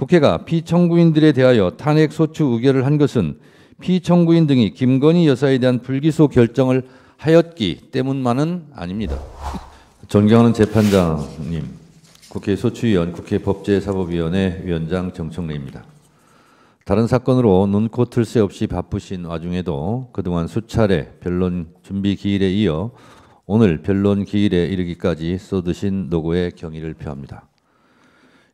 국회가 피청구인들에 대하여 탄핵 소추 의결을 한 것은 피청구인 등이 김건희 여사에 대한 불기소 결정을 하였기 때문만은 아닙니다. 존경하는 재판장님, 국회 소추위원, 국회 법제사법위원회 위원장 정청래입니다. 다른 사건으로 눈코 틀 새 없이 바쁘신 와중에도 그동안 수차례 변론 준비 기일에 이어 오늘 변론 기일에 이르기까지 쏟으신 노고에 경의를 표합니다.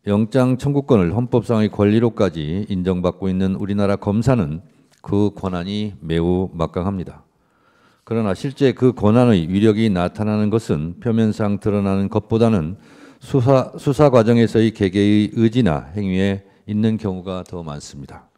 영장 청구권을 헌법상의 권리로까지 인정받고 있는 우리나라 검사는 그 권한이 매우 막강합니다. 그러나 실제 그 권한의 위력이 나타나는 것은 표면상 드러나는 것보다는 수사 과정에서의 개개의 의지나 행위에 있는 경우가 더 많습니다.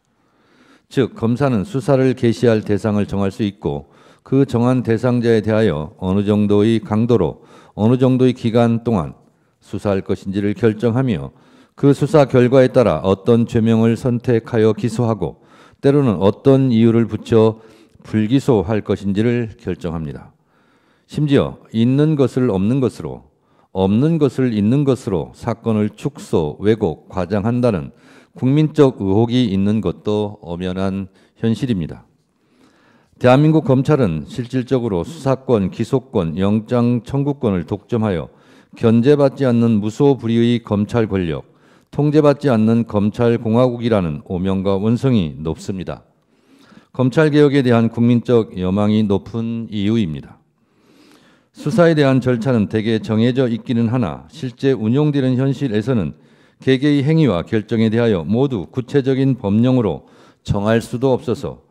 즉, 검사는 수사를 개시할 대상을 정할 수 있고 그 정한 대상자에 대하여 어느 정도의 강도로 어느 정도의 기간 동안 수사할 것인지를 결정하며 그 수사 결과에 따라 어떤 죄명을 선택하여 기소하고 때로는 어떤 이유를 붙여 불기소할 것인지를 결정합니다. 심지어 있는 것을 없는 것으로, 없는 것을 있는 것으로 사건을 축소, 왜곡, 과장한다는 국민적 의혹이 있는 것도 엄연한 현실입니다. 대한민국 검찰은 실질적으로 수사권, 기소권, 영장 청구권을 독점하여 견제받지 않는 무소불위의 검찰 권력, 통제받지 않는 검찰공화국이라는 오명과 원성이 높습니다. 검찰개혁에 대한 국민적 여망이 높은 이유입니다. 수사에 대한 절차는 대개 정해져 있기는 하나 실제 운용되는 현실에서는 개개의 행위와 결정에 대하여 모두 구체적인 법령으로 정할 수도 없어서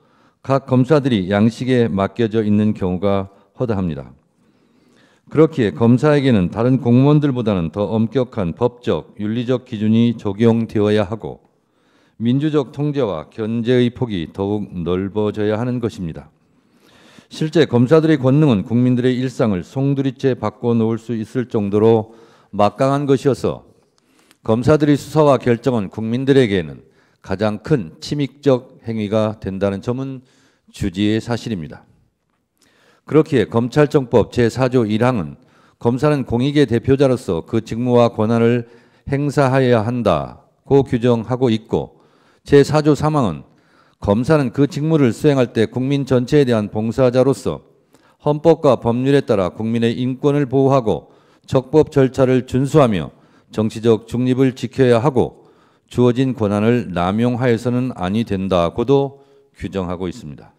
각 검사들이 양식에 맡겨져 있는 경우가 허다합니다. 그렇기에 검사에게는 다른 공무원들보다는 더 엄격한 법적, 윤리적 기준이 적용되어야 하고 민주적 통제와 견제의 폭이 더욱 넓어져야 하는 것입니다. 실제 검사들의 권능은 국민들의 일상을 송두리째 바꿔놓을 수 있을 정도로 막강한 것이어서 검사들의 수사와 결정은 국민들에게는 가장 큰 침익적 행위가 된다는 점은 주지의 사실입니다. 그렇기에 검찰청법 제4조 1항은 검사는 공익의 대표자로서 그 직무와 권한을 행사해야 한다고 규정하고 있고 제4조 3항은 검사는 그 직무를 수행할 때 국민 전체에 대한 봉사자로서 헌법과 법률에 따라 국민의 인권을 보호하고 적법 절차를 준수하며 정치적 중립을 지켜야 하고 주어진 권한을 남용하여서는 아니 된다고도 규정하고 있습니다.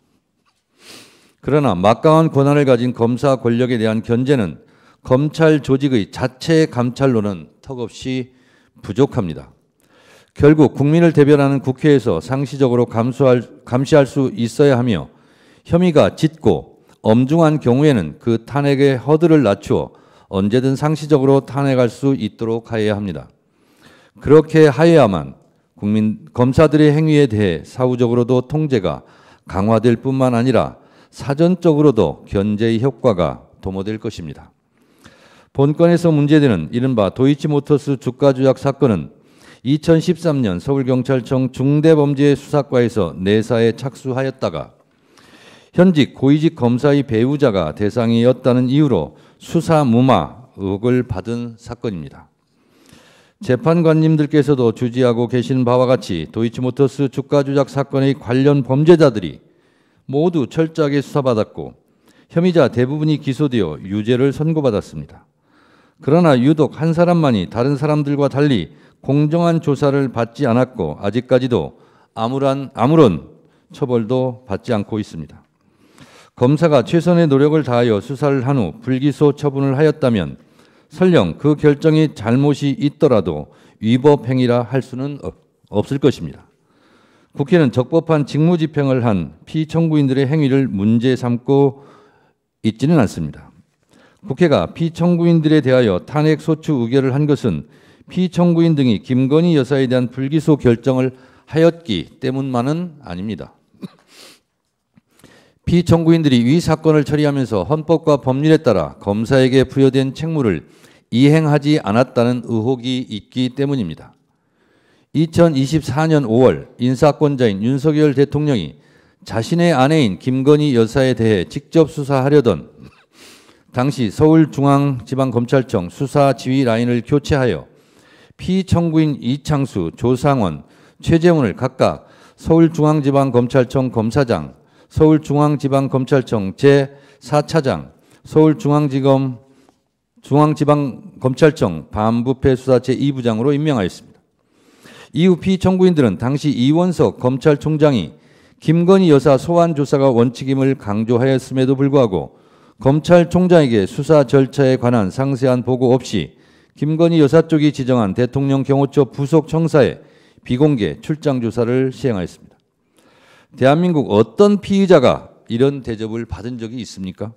그러나 막강한 권한을 가진 검사 권력에 대한 견제는 검찰 조직의 자체 감찰로는 턱없이 부족합니다. 결국 국민을 대변하는 국회에서 상시적으로 감시할 수 있어야 하며 혐의가 짙고 엄중한 경우에는 그 탄핵의 허들을 낮추어 언제든 상시적으로 탄핵할 수 있도록 하여야 합니다. 그렇게 하여야만 검사들의 행위에 대해 사후적으로도 통제가 강화될 뿐만 아니라 사전적으로도 견제의 효과가 도모될 것입니다. 본건에서 문제되는 이른바 도이치모터스 주가 조작 사건은 2013년 서울경찰청 중대범죄수사과에서 내사에 착수하였다가 현직 고위직 검사의 배우자가 대상이었다는 이유로 수사 무마 의혹을 받은 사건입니다. 재판관님들께서도 주지하고 계신 바와 같이 도이치모터스 주가 조작 사건의 관련 범죄자들이 모두 철저하게 수사받았고 혐의자 대부분이 기소되어 유죄를 선고받았습니다. 그러나 유독 한 사람만이 다른 사람들과 달리 공정한 조사를 받지 않았고 아직까지도 아무런 처벌도 받지 않고 있습니다. 검사가 최선의 노력을 다하여 수사를 한 후 불기소 처분을 하였다면 설령 그 결정이 잘못이 있더라도 위법 행위라 할 수는 없을 것입니다. 국회는 적법한 직무집행을 한 피청구인들의 행위를 문제 삼고 있지는 않습니다. 국회가 피청구인들에 대하여 탄핵 소추 의결을 한 것은 피청구인 등이 김건희 여사에 대한 불기소 결정을 하였기 때문만은 아닙니다. 피청구인들이 위 사건을 처리하면서 헌법과 법률에 따라 검사에게 부여된 책무를 이행하지 않았다는 의혹이 있기 때문입니다. 2024년 5월 인사권자인 윤석열 대통령이 자신의 아내인 김건희 여사에 대해 직접 수사하려던 당시 서울중앙지방검찰청 수사 지휘 라인을 교체하여 피청구인 이창수, 조상원, 최재훈을 각각 서울중앙지방검찰청 검사장, 서울중앙지방검찰청 제4차장, 서울중앙지방검찰청 반부패수사 제2부장으로 임명하였습니다. 이후 피청구인들은 당시 이원석 검찰총장이 김건희 여사 소환 조사가 원칙임을 강조하였음에도 불구하고 검찰총장에게 수사 절차에 관한 상세한 보고 없이 김건희 여사 쪽이 지정한 대통령 경호처 부속 청사에 비공개 출장 조사를 시행하였습니다. 대한민국 어떤 피의자가 이런 대접을 받은 적이 있습니까?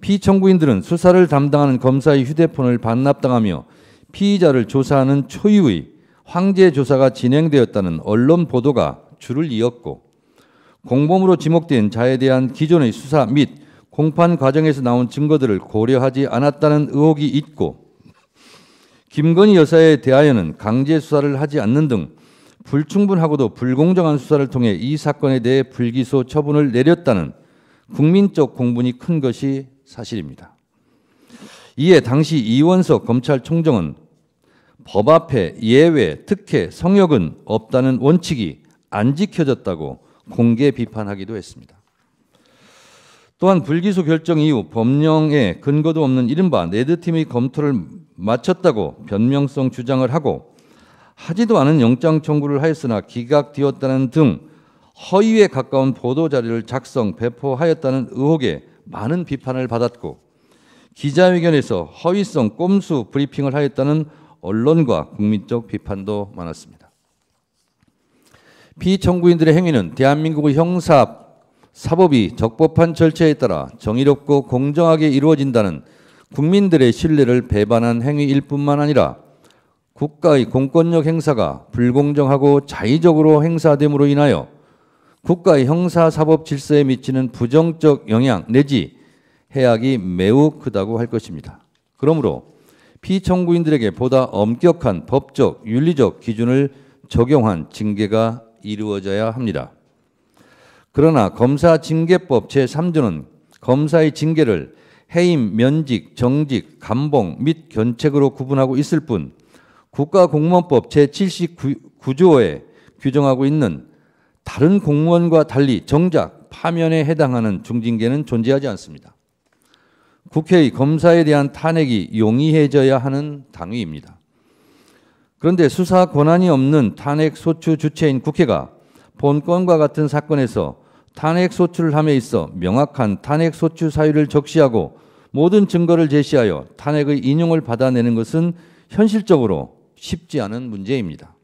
피청구인들은 수사를 담당하는 검사의 휴대폰을 반납당하며 피의자를 조사하는 초유의 황제 조사가 진행되었다는 언론 보도가 줄을 이었고, 공범으로 지목된 자에 대한 기존의 수사 및 공판 과정에서 나온 증거들을 고려하지 않았다는 의혹이 있고, 김건희 여사에 대하여는 강제 수사를 하지 않는 등 불충분하고도 불공정한 수사를 통해 이 사건에 대해 불기소 처분을 내렸다는 국민적 공분이 큰 것이 사실입니다. 이에 당시 이원석 검찰총장은 법 앞에 예외, 특혜, 성역은 없다는 원칙이 안 지켜졌다고 공개 비판하기도 했습니다. 또한 불기소 결정 이후 법령에 근거도 없는 이른바 레드팀의 검토를 마쳤다고 변명성 주장을 하고 하지도 않은 영장 청구를 하였으나 기각되었다는 등 허위에 가까운 보도자료를 작성, 배포하였다는 의혹에 많은 비판을 받았고, 기자회견에서 허위성 꼼수 브리핑을 하였다는 언론과 국민적 비판도 많았습니다. 피청구인들의 행위는 대한민국의 형사 사법이 적법한 절차에 따라 정의롭고 공정하게 이루어진다는 국민들의 신뢰를 배반한 행위일 뿐만 아니라 국가의 공권력 행사가 불공정하고 자의적으로 행사됨으로 인하여 국가의 형사사법 질서에 미치는 부정적 영향 내지 해악이 매우 크다고 할 것입니다. 그러므로 피청구인들에게 보다 엄격한 법적, 윤리적 기준을 적용한 징계가 이루어져야 합니다. 그러나 검사징계법 제3조는 검사의 징계를 해임, 면직, 정직, 감봉 및 견책으로 구분하고 있을 뿐 국가공무원법 제79조에 규정하고 있는 다른 공무원과 달리 정작 파면에 해당하는 중징계는 존재하지 않습니다. 국회의 검사에 대한 탄핵이 용이해져야 하는 당위입니다. 그런데 수사 권한이 없는 탄핵 소추 주체인 국회가 본건과 같은 사건에서 탄핵 소추를 함에 있어 명확한 탄핵 소추 사유를 적시하고 모든 증거를 제시하여 탄핵의 인용을 받아내는 것은 현실적으로 쉽지 않은 문제입니다.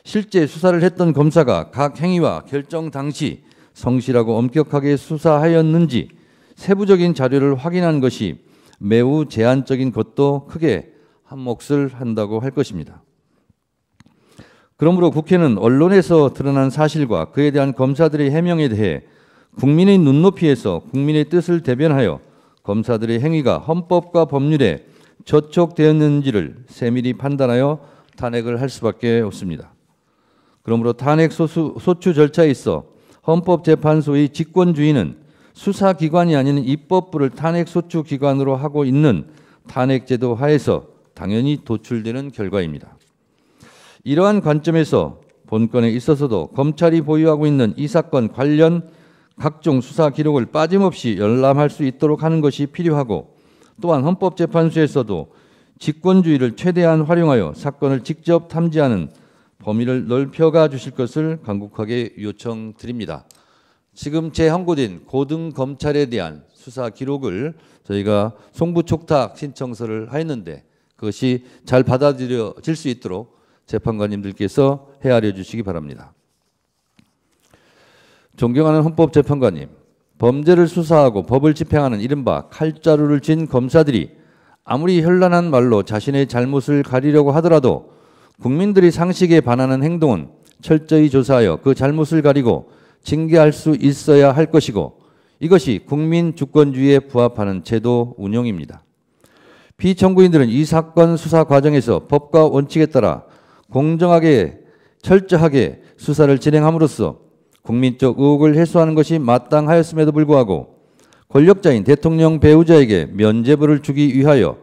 실제 수사를 했던 검사가 각 행위와 결정 당시 성실하고 엄격하게 수사하였는지 세부적인 자료를 확인한 것이 매우 제한적인 것도 크게 한몫을 한다고 할 것입니다. 그러므로 국회는 언론에서 드러난 사실과 그에 대한 검사들의 해명에 대해 국민의 눈높이에서 국민의 뜻을 대변하여 검사들의 행위가 헌법과 법률에 저촉되었는지를 세밀히 판단하여 탄핵을 할 수밖에 없습니다. 그러므로 탄핵 소추 절차에 있어 헌법재판소의 직권주의는 수사기관이 아닌 입법부를 탄핵 소추 기관으로 하고 있는 탄핵제도 하에서 당연히 도출되는 결과입니다. 이러한 관점에서 본건에 있어서도 검찰이 보유하고 있는 이 사건 관련 각종 수사 기록을 빠짐없이 열람할 수 있도록 하는 것이 필요하고, 또한 헌법재판소에서도 직권주의를 최대한 활용하여 사건을 직접 탐지하는 범위를 넓혀가 주실 것을 간곡하게 요청드립니다. 지금 재헌고된 고등검찰에 대한 수사 기록을 저희가 송부촉탁 신청서를 하였는데 그것이 잘 받아들여질 수 있도록 재판관님들께서 헤아려 주시기 바랍니다. 존경하는 헌법재판관님, 범죄를 수사하고 법을 집행하는 이른바 칼자루를 쥔 검사들이 아무리 현란한 말로 자신의 잘못을 가리려고 하더라도 국민들이 상식에 반하는 행동은 철저히 조사하여 그 잘못을 가리고 징계할 수 있어야 할 것이고, 이것이 국민 주권주의에 부합하는 제도 운영입니다. 피청구인들은 이 사건 수사 과정에서 법과 원칙에 따라 공정하게 철저하게 수사를 진행함으로써 국민적 의혹을 해소하는 것이 마땅하였음에도 불구하고 권력자인 대통령 배우자에게 면죄부를 주기 위하여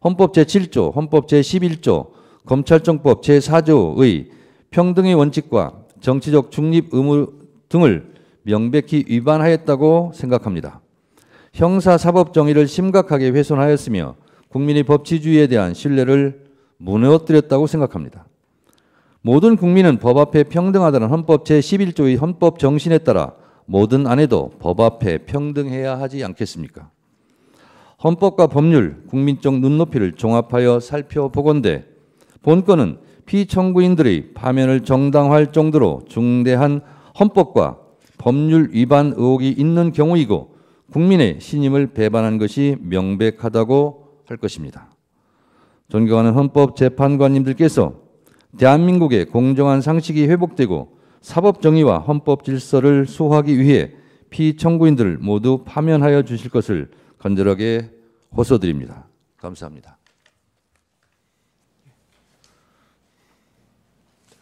헌법 제7조, 헌법 제11조, 검찰청법 제4조의 평등의 원칙과 정치적 중립 의무 등을 명백히 위반하였다고 생각합니다. 형사사법 정의를 심각하게 훼손하였으며 국민의 법치주의에 대한 신뢰를 무너뜨렸다고 생각합니다. 모든 국민은 법 앞에 평등하다는 헌법 제11조의 헌법 정신에 따라 모든 안에도 법 앞에 평등해야 하지 않겠습니까? 헌법과 법률, 국민적 눈높이를 종합하여 살펴보건대 본건은 피청구인들의 파면을 정당화할 정도로 중대한 헌법과 법률 위반 의혹이 있는 경우이고 국민의 신임을 배반한 것이 명백하다고 할 것입니다. 존경하는 헌법재판관님들께서 대한민국의 공정한 상식이 회복되고 사법 정의와 헌법 질서를 수호하기 위해 피청구인들을 모두 파면하여 주실 것을 간절하게 호소드립니다. 감사합니다.